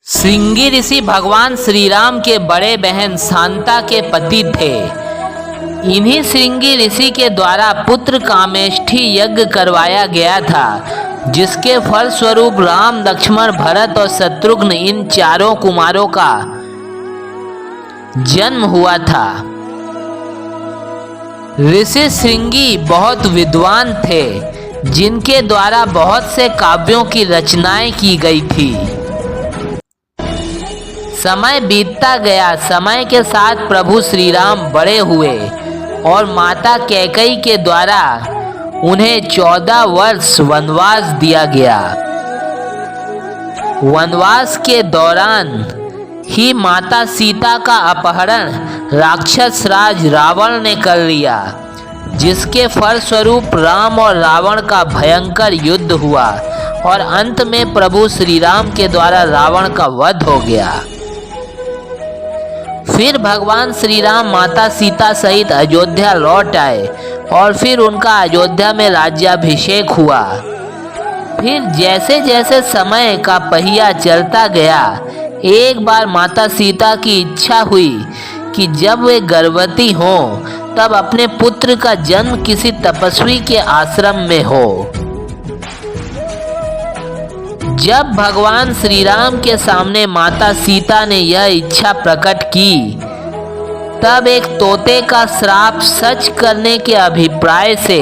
श्रृंगी ऋषि भगवान श्री राम के बड़े बहन शांता के पति थे। इन्हीं श्रृंगी ऋषि के द्वारा पुत्र कामेष्ठी यज्ञ करवाया गया था, जिसके फलस्वरूप राम, लक्ष्मण, भरत और शत्रुघ्न इन चारों कुमारों का जन्म हुआ था। ऋषि श्रृंगी बहुत विद्वान थे, जिनके द्वारा बहुत से काव्यों की रचनाएं की गई थी। समय बीतता गया। समय के साथ प्रभु श्री राम बड़े हुए और माता कैकेयी के द्वारा उन्हें 14 वर्ष वनवास दिया गया। वनवास के दौरान ही माता सीता का अपहरण राक्षस राज रावण ने कर लिया, जिसके फलस्वरूप राम और रावण का भयंकर युद्ध हुआ और अंत में प्रभु श्री राम के द्वारा रावण का वध हो गया। फिर भगवान श्री राम माता सीता सहित अयोध्या लौट आए और फिर उनका अयोध्या में राज्याभिषेक हुआ। फिर जैसे जैसे समय का पहिया चलता गया, एक बार माता सीता की इच्छा हुई कि जब वे गर्भवती हों तब अपने पुत्र का जन्म किसी तपस्वी के आश्रम में हो। जब भगवान श्री राम के सामने माता सीता ने यह इच्छा प्रकट की, तब एक तोते का श्राप सच करने के अभिप्राय से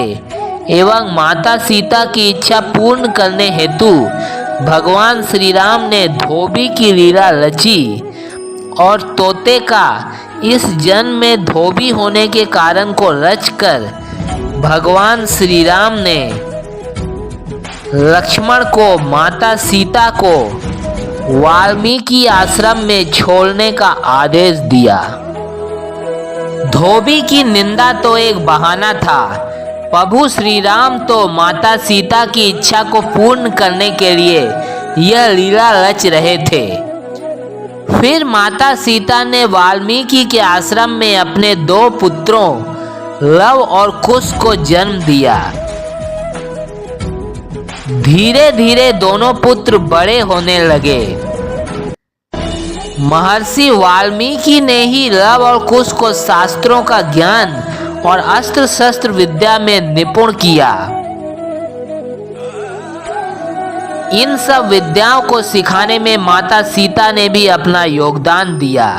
एवं माता सीता की इच्छा पूर्ण करने हेतु भगवान श्री राम ने धोबी की लीला रची और तोते का इस जन्म में धोबी होने के कारण को रचकर भगवान श्री राम ने लक्ष्मण को, माता सीता को वाल्मीकि आश्रम में छोड़ने का आदेश दिया। धोबी की निंदा तो एक बहाना था। प्रभु श्री राम तो माता सीता की इच्छा को पूर्ण करने के लिए यह लीला रच रहे थे। फिर माता सीता ने वाल्मीकि के आश्रम में अपने 2 पुत्रों लव और कुश को जन्म दिया। धीरे धीरे दोनों पुत्र बड़े होने लगे। महर्षि वाल्मीकि ने ही लव और कुश को शास्त्रों का ज्ञान और अस्त्र शस्त्र विद्या में निपुण किया। इन सब विद्याओं को सिखाने में माता सीता ने भी अपना योगदान दिया।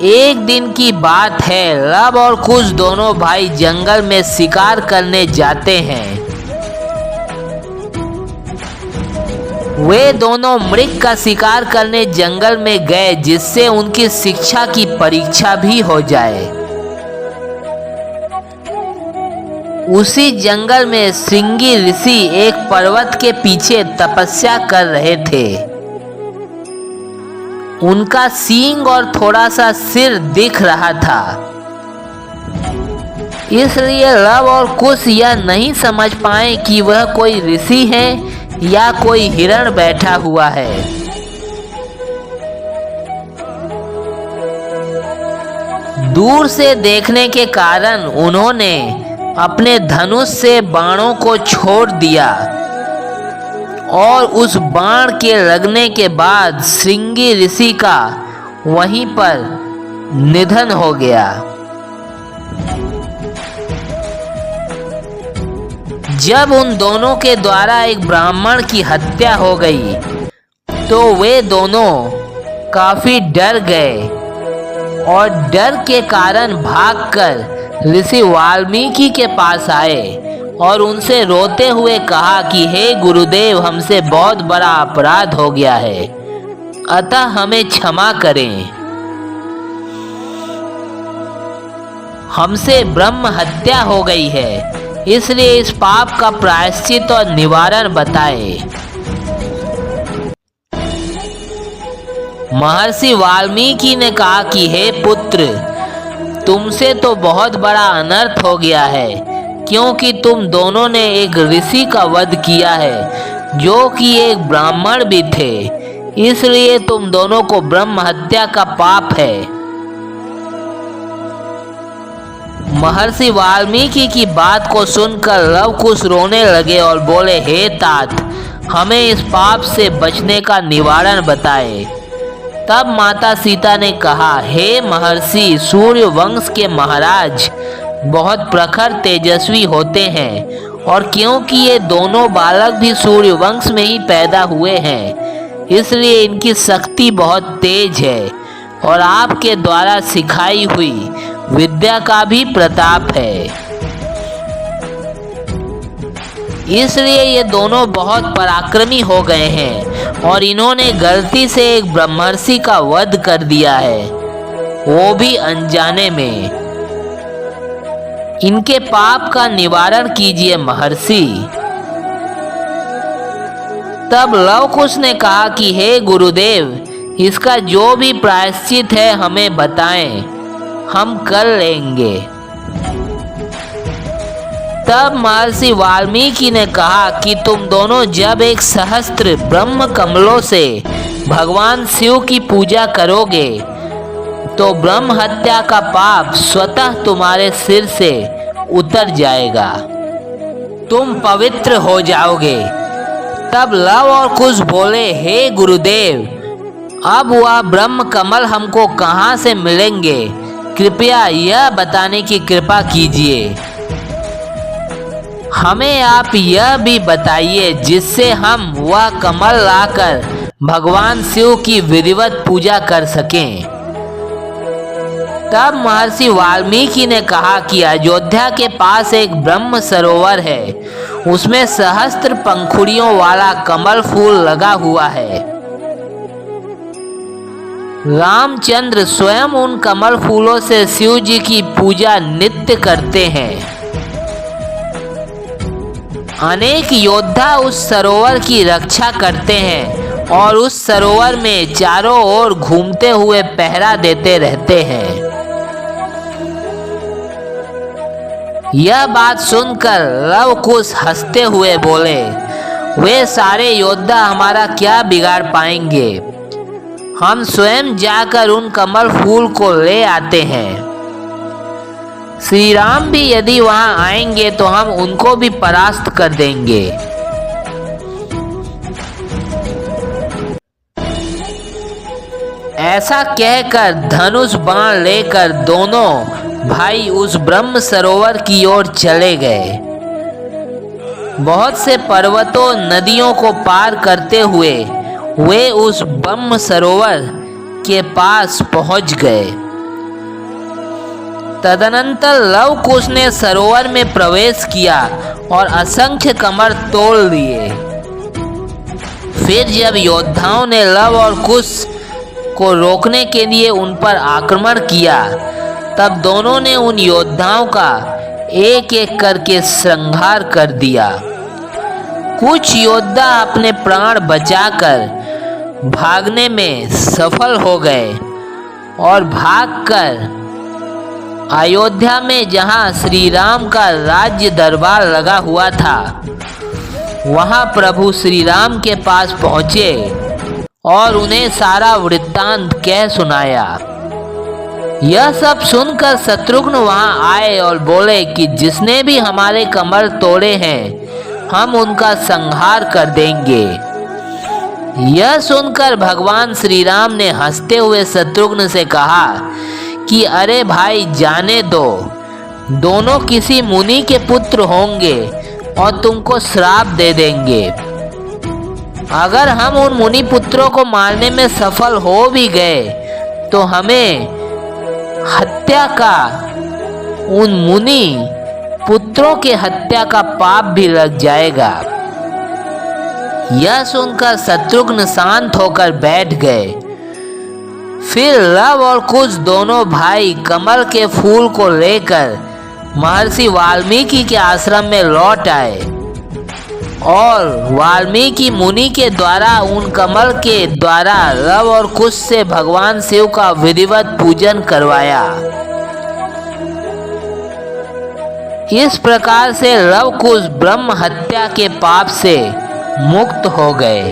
एक दिन की बात है, लव और कुश दोनों भाई जंगल में शिकार करने जाते हैं। वे दोनों मृग का शिकार करने जंगल में गए, जिससे उनकी शिक्षा की परीक्षा भी हो जाए। उसी जंगल में श्रृंगी ऋषि एक पर्वत के पीछे तपस्या कर रहे थे। उनका सींग और थोड़ा सा सिर दिख रहा था, इसलिए लव और कुश यह नहीं समझ पाए कि वह कोई ऋषि है या कोई हिरण बैठा हुआ है। दूर से देखने के कारण उन्होंने अपने धनुष से बाणों को छोड़ दिया और उस बाण के लगने के बाद श्रृंगी ऋषि का वहीं पर निधन हो गया। जब उन दोनों के द्वारा एक ब्राह्मण की हत्या हो गई, तो वे दोनों काफी डर गए और डर के कारण भागकर ऋषि वाल्मीकि के पास आए और उनसे रोते हुए कहा कि हे गुरुदेव, हमसे बहुत बड़ा अपराध हो गया है, अतः हमें क्षमा करें। हमसे ब्रह्म हत्या हो गई है, इसलिए इस पाप का प्रायश्चित और निवारण बताएं। महर्षि वाल्मीकि ने कहा कि हे पुत्र, तुमसे तो बहुत बड़ा अनर्थ हो गया है, क्योंकि तुम दोनों ने एक ऋषि का वध किया है, जो कि एक ब्राह्मण भी थे, इसलिए तुम दोनों को ब्रह्म हत्या का पाप है। महर्षि वाल्मीकि की बात को सुनकर लव कुश रोने लगे और बोले, हे तात, हमें इस पाप से बचने का निवारण बताए। तब माता सीता ने कहा, हे महर्षि, सूर्य वंश के महाराज बहुत प्रखर तेजस्वी होते हैं, और क्योंकि ये दोनों बालक भी सूर्य वंश में ही पैदा हुए हैं, इसलिए इनकी शक्ति बहुत तेज है और आपके द्वारा सिखाई हुई विद्या का भी प्रताप है। इसलिए ये दोनों बहुत पराक्रमी हो गए हैं और इन्होंने गलती से एक ब्रह्मर्षि का वध कर दिया है, वो भी अनजाने में। इनके पाप का निवारण कीजिए महर्षि। तब लव कुश ने कहा कि हे गुरुदेव, इसका जो भी प्रायश्चित है हमें बताएं, हम कर लेंगे। तब महर्षि वाल्मीकि ने कहा कि तुम दोनों जब एक सहस्त्र ब्रह्म कमलों से भगवान शिव की पूजा करोगे तो ब्रह्म हत्या का पाप स्वतः तुम्हारे सिर से उतर जाएगा, तुम पवित्र हो जाओगे। तब लव और कुश बोले, हे गुरुदेव, अब वह ब्रह्म कमल हमको कहाँ से मिलेंगे, कृपया यह बताने की कृपा कीजिए। हमें आप यह भी बताइए जिससे हम वह कमल लाकर भगवान शिव की विधिवत पूजा कर सकें। तब महर्षि वाल्मीकि ने कहा कि अयोध्या के पास एक ब्रह्म सरोवर है, उसमें सहस्त्र पंखुड़ियों वाला कमल फूल लगा हुआ है। रामचंद्र स्वयं उन कमल फूलों से शिव जी की पूजा नित्य करते हैं। अनेक योद्धा उस सरोवर की रक्षा करते हैं और उस सरोवर में चारों ओर घूमते हुए पहरा देते रहते हैं। यह बात सुनकर लव कुश हंसते हुए बोले, वे सारे योद्धा हमारा क्या बिगाड़ पाएंगे, हम स्वयं जाकर उन कमल फूल को ले आते हैं। श्री राम भी यदि वहां आएंगे तो हम उनको भी परास्त कर देंगे। ऐसा कहकर धनुष बाण लेकर दोनों भाई उस ब्रह्म सरोवर की ओर चले गए। बहुत से पर्वतों नदियों को पार करते हुए वे उस ब्रह्म सरोवर के पास पहुंच गए। तदनंतर लव कुश ने सरोवर में प्रवेश किया और असंख्य कमल तोड़ लिए। फिर जब योद्धाओं ने लव और कुश को रोकने के लिए उन पर आक्रमण किया, तब दोनों ने उन योद्धाओं का एक एक करके संहार कर दिया। कुछ योद्धा अपने प्राण बचाकर भागने में सफल हो गए और भागकर अयोध्या में जहां श्री राम का राज्य दरबार लगा हुआ था, वहां प्रभु श्री राम के पास पहुंचे और उन्हें सारा वृत्तांत कह सुनाया। यह सब सुनकर शत्रुघ्न वहां आए और बोले कि जिसने भी हमारे कमल तोड़े हैं, हम उनका संहार कर देंगे। यह सुनकर भगवान श्री राम ने हंसते हुए शत्रुघ्न से कहा कि अरे भाई, जाने दो, दोनों किसी मुनि के पुत्र होंगे और तुमको श्राप दे देंगे। अगर हम उन मुनि पुत्रों को मारने में सफल हो भी गए तो हमें हत्या का, उन मुनि पुत्रों के हत्या का पाप भी लग जाएगा। यह सुनकर शत्रुघ्न शांत होकर बैठ गए। फिर लव और कुश दोनों भाई कमल के फूल को लेकर महर्षि वाल्मीकि के आश्रम में लौट आए और वाल्मीकि मुनि के द्वारा उन कमल के द्वारा लव और कुश से भगवान शिव का विधिवत पूजन करवाया। इस प्रकार से लव कुश ब्रह्म हत्या के पाप से मुक्त हो गए।